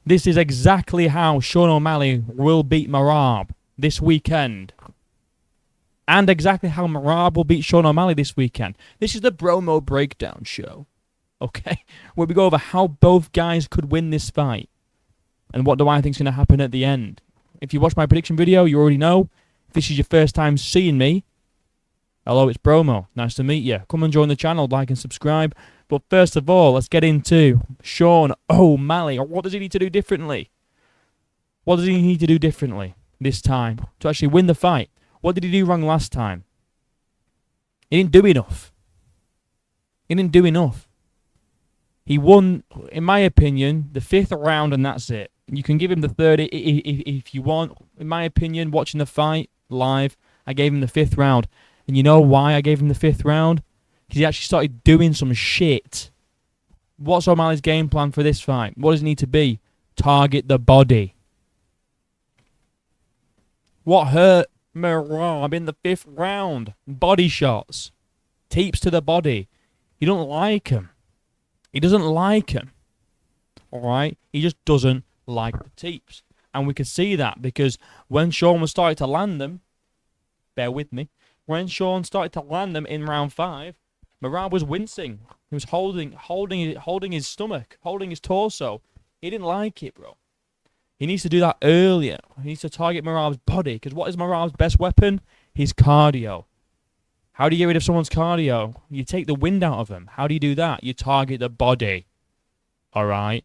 This is exactly how Sean O'Malley will beat Merab this weekend. And exactly how Merab will beat Sean O'Malley this weekend. This is the Bromo Breakdown Show. Okay? Where we go over how both guys could win this fight. And what do I think is going to happen at the end. If you watch my prediction video, you already know. If this is your first time seeing me, hello, it's Bromo. Nice to meet you. Come and join the channel, like and subscribe. But first of all, let's get into Sean O'Malley. What does he need to do differently? What does he need to do differently this time to actually win the fight? What did he do wrong last time? He didn't do enough. He didn't do enough. He won, in my opinion, the 5th round and that's it. You can give him the 3rd if you want. In my opinion, watching the fight live, I gave him the 5th round. And you know why I gave him the 5th round? Because he actually started doing some shit. What's O'Malley's game plan for this fight? What does it need to be? Target the body. What hurt Merab in the 5th round? Body shots. Teeps to the body. He don't like him. He doesn't like him. Alright? He just doesn't like the teeps. And we could see that because when Sean was starting to land them, bear with me, when Sean started to land them in round 5, Merab was wincing. He was holding his stomach, holding his torso. He didn't like it, bro. He needs to do that earlier. He needs to target Merab's body. Because what is Merab's best weapon? His cardio. How do you get rid of someone's cardio? You take the wind out of them. How do you do that? You target the body. Alright?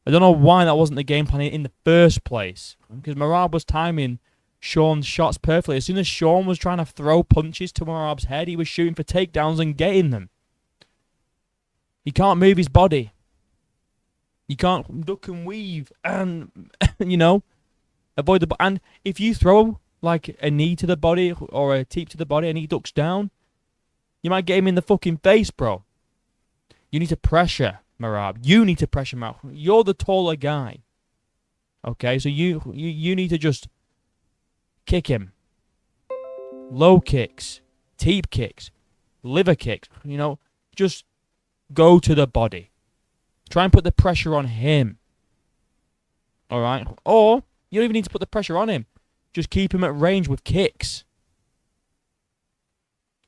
I don't know why that wasn't the game plan in the first place. Because Merab was timing Sean's shots perfectly. As soon as Sean was trying to throw punches to Merab's head, he was shooting for takedowns and getting them. He can't move his body. You can't duck and weave and, you know, avoid the... And if you throw, like, a knee to the body or a teep to the body and he ducks down, you might get him in the fucking face, bro. You need to pressure Merab. You need to pressure Merab. You're the taller guy. Okay, so you need to just kick him. Low kicks. Teep kicks. Liver kicks. You know, just go to the body. Try and put the pressure on him. Alright? Or, you don't even need to put the pressure on him. Just keep him at range with kicks.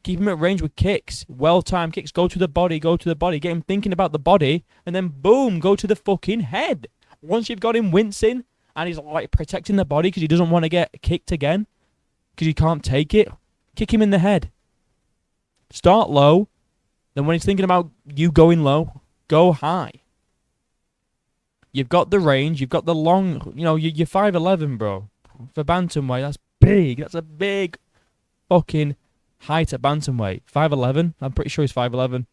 Keep him at range with kicks. Well-timed kicks. Go to the body, go to the body. Get him thinking about the body. And then, boom, go to the fucking head. Once you've got him wincing, and he's like protecting the body because he doesn't want to get kicked again, because he can't take it, kick him in the head. Start low. Then when he's thinking about you going low, go high. You've got the range, you've got the long, you know, you're 5'11", bro. For bantamweight, that's big. That's a big fucking height at bantamweight. 5'11", I'm pretty sure he's 5'11".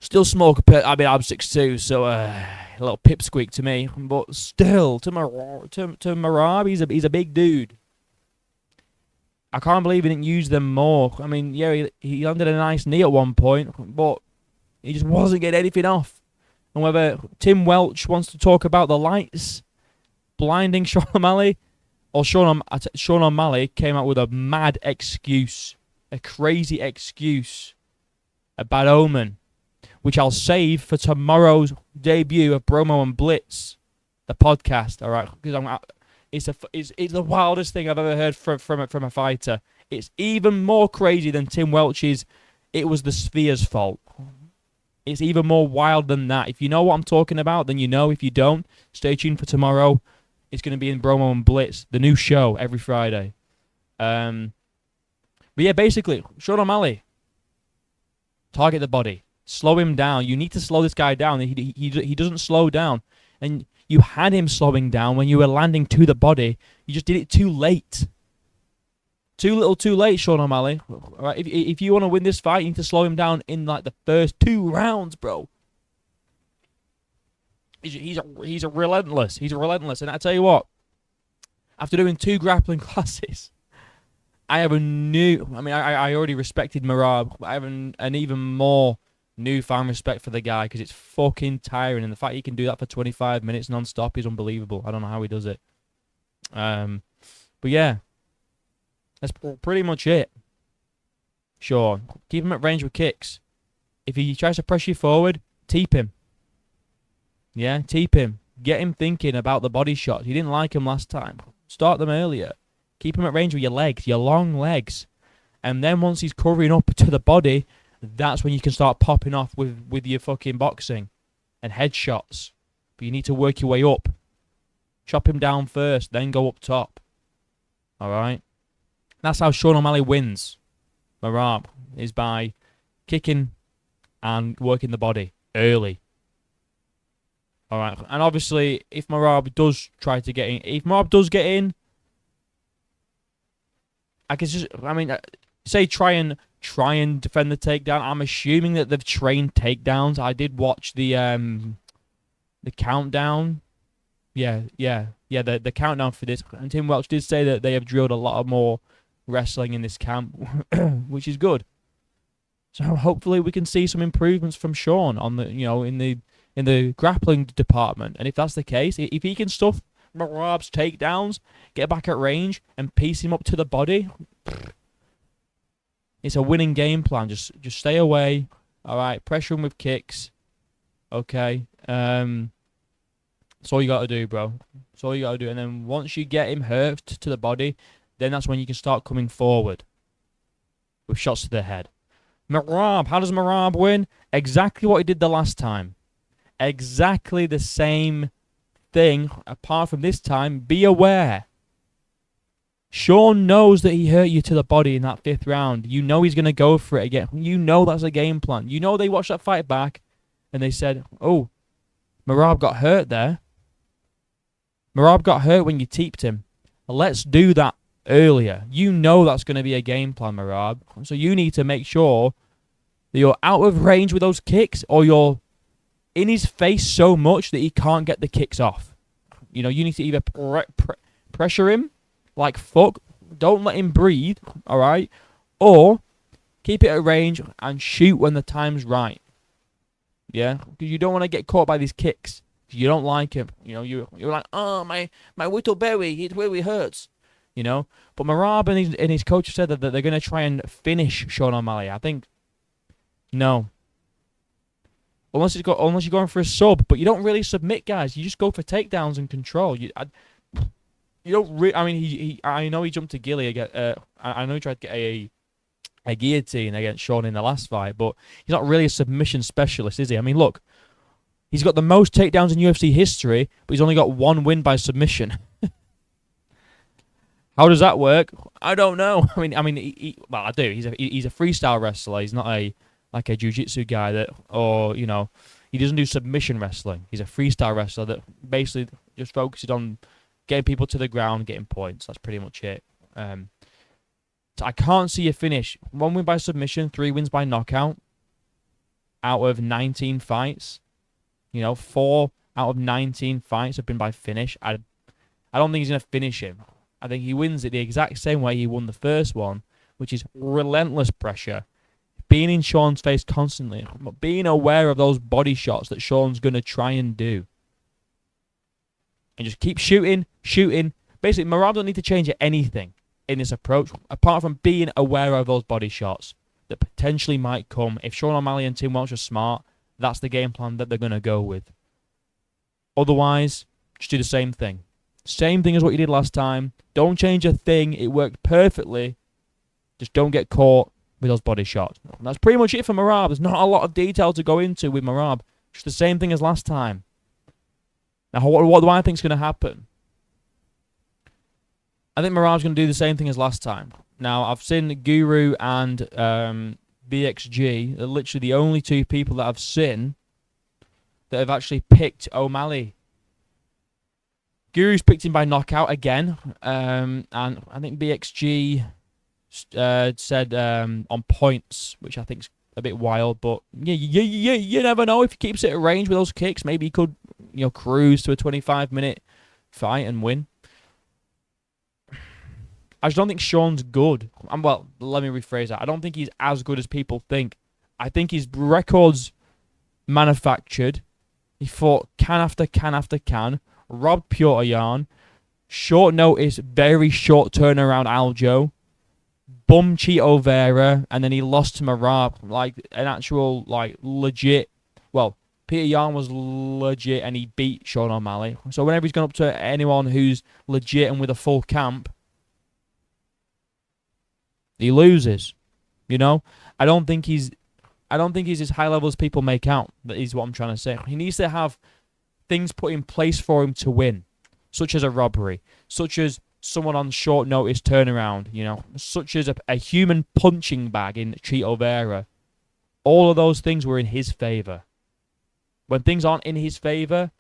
Still small compared, I mean, I'm 6'2", so a little pipsqueak to me. But still, to Merab, he's a big dude. I can't believe he didn't use them more. I mean, yeah, he landed a nice knee at one point, but he just wasn't getting anything off. And whether Tim Welch wants to talk about the lights blinding Sean O'Malley, or Sean O'Malley came out with a mad excuse, a crazy excuse, a bad omen, which I'll save for tomorrow's debut of Bromo and Blitz, the podcast. All right, because it's the wildest thing I've ever heard from a fighter. It's even more crazy than Tim Welch's. It was the Sphere's fault. It's even more wild than that. If you know what I'm talking about, then you know. If you don't, stay tuned for tomorrow. It's going to be in Bromo and Blitz, the new show every Friday. But yeah, basically, Sean O'Malley, target the body, slow him down. You need to slow this guy down. He doesn't slow down, and you had him slowing down when you were landing to the body. You just did it too late. Too little, too late, Sean O'Malley. All right, if you want to win this fight, you need to slow him down in like the first 2 rounds, bro. He's a relentless. He's a relentless. And I tell you what, after doing 2 grappling classes, I have a new... I mean, I already respected Merab, but I have an even more newfound respect for the guy because it's fucking tiring. And the fact he can do that for 25 minutes non-stop is unbelievable. I don't know how he does it. But yeah, that's pretty much it. Sure, keep him at range with kicks. If he tries to press you forward, teep him. Yeah, teep him. Get him thinking about the body shots. You didn't like him last time. Start them earlier. Keep him at range with your legs, your long legs. And then once he's covering up to the body, that's when you can start popping off with your fucking boxing and headshots. But you need to work your way up. Chop him down first, then go up top. Alright? That's how Sean O'Malley wins. Merab is by kicking and working the body early. Alright, and obviously, if Merab does try to get in, if Merab does get in, I can just, say try and defend the takedown. I'm assuming that they've trained takedowns. I did watch the countdown. The countdown for this. And Tim Welch did say that they have drilled a lot of more wrestling in this camp, which is good. So hopefully we can see some improvements from Sean on the, in the grappling department. And if that's the case, if he can stuff Merab's takedowns, get back at range, and piece him up to the body, it's a winning game plan. Just stay away. All right, pressure him with kicks. Okay. That's all you got to do, bro. That's all you got to do. And then once you get him hurt to the body, then that's when you can start coming forward with shots to the head. Merab, how does Merab win? Exactly what he did the last time. Exactly the same thing, apart from this time, be aware. Sean knows that he hurt you to the body in that 5th round. You know he's going to go for it again. You know that's a game plan. You know they watched that fight back and they said, oh, Merab got hurt there. Merab got hurt when you teeped him. Let's do that earlier. You know that's going to be a game plan, Merab. So you need to make sure that you're out of range with those kicks, or you're in his face so much that he can't get the kicks off. You need to either pressure him like fuck, don't let him breathe, all right? Or keep it at range and shoot when the time's right. Yeah? Because you don't want to get caught by these kicks. You don't like him. You're like, oh, my little belly, it really hurts. But Merab and his coach said that they're going to try and finish Sean O'Malley. I think, no. Unless you're going for a sub, but you don't really submit guys. You just go for takedowns and control. You don't really. I know he jumped to Gilly again. I know he tried to get a guillotine against Sean in the last fight, but he's not really a submission specialist, is he? Look, he's got the most takedowns in UFC history, but he's only got 1 win by submission. How does that work? I don't know. I do. He's a freestyle wrestler. He's not a jiu-jitsu guy he doesn't do submission wrestling. He's a freestyle wrestler that basically just focuses on getting people to the ground, getting points. That's pretty much it. So I can't see a finish. 1 win by submission, 3 wins by knockout out of 19 fights. 4 out of 19 fights have been by finish. I don't think he's going to finish him. I think he wins it the exact same way he won the first one, which is relentless pressure. Being in Sean's face constantly, but being aware of those body shots that Sean's going to try and do. And just keep shooting. Basically, Merab don't need to change anything in this approach, apart from being aware of those body shots that potentially might come. If Sean O'Malley and Tim Welch are smart, that's the game plan that they're going to go with. Otherwise, just do the same thing. Same thing as what you did last time. Don't change a thing. It worked perfectly. Just don't get caught with those body shots. And that's pretty much it for Merab. There's not a lot of detail to go into with Merab. Just the same thing as last time. Now, what do I think is going to happen? I think Merab's going to do the same thing as last time. Now, I've seen Guru and BXG. They're literally the only 2 people that I've seen that have actually picked O'Malley. Guru's picked him by knockout again. And I think BXG said on points, which I think's a bit wild. But you never know. If he keeps it at range with those kicks, maybe he could cruise to a 25-minute fight and win. I just don't think Sean's good. Well, let me rephrase that. I don't think he's as good as people think. I think his record's manufactured. He fought can after can after can. Robbed Piotr Jan. Short notice, very short turnaround Aljo. Bum Chito Vera. And then he lost to Merab. Like, an actual, legit... Well, Peter Yan was legit and he beat Sean O'Malley. So whenever he's gone up to anyone who's legit and with a full camp, he loses. You know? I don't think he's as high level as people make out. That is what I'm trying to say. He needs to have things put in place for him to win, such as a robbery, such as someone on short notice turnaround, you know, such as a human punching bag in Chito Vera. All of those things were in his favour. When things aren't in his favour,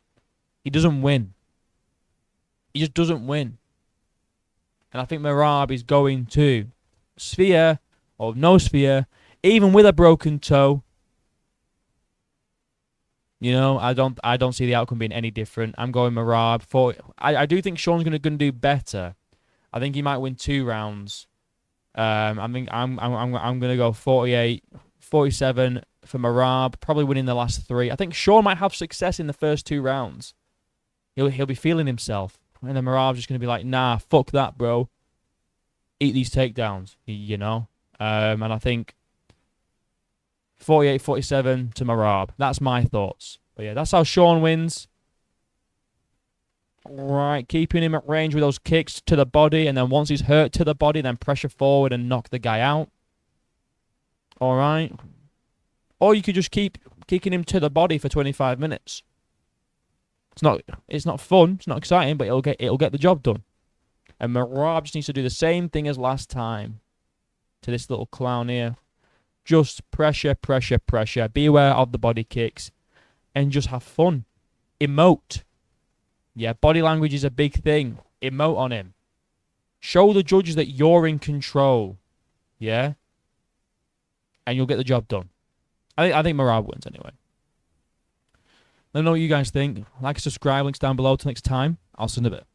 he doesn't win. He just doesn't win. And I think Merab is going to sphere or no sphere, even with a broken toe. You know, I don't see the outcome being any different. I'm going Merab. I do think Sean's gonna do better. I think he might win 2 rounds. I'm gonna go 48-47 for Merab, probably winning the last 3. I think Sean might have success in the first 2 rounds. He'll be feeling himself, and then Merab's just gonna be like, nah, fuck that, bro. Eat these takedowns, you know. And I think 48-47 to Morab. That's my thoughts. But yeah, that's how Sean wins. Right, keeping him at range with those kicks to the body, and then once he's hurt to the body, then pressure forward and knock the guy out. All right. Or you could just keep kicking him to the body for 25 minutes. It's not fun, it's not exciting, but it'll get the job done. And Merab just needs to do the same thing as last time to this little clown here. Just pressure, pressure, pressure. Be aware of the body kicks. And just have fun. Emote. Yeah, body language is a big thing. Emote on him. Show the judges that you're in control. Yeah? And you'll get the job done. I think Merab wins anyway. Let me know what you guys think. Like and subscribe. Links down below. Till next time. I'll see you in a bit.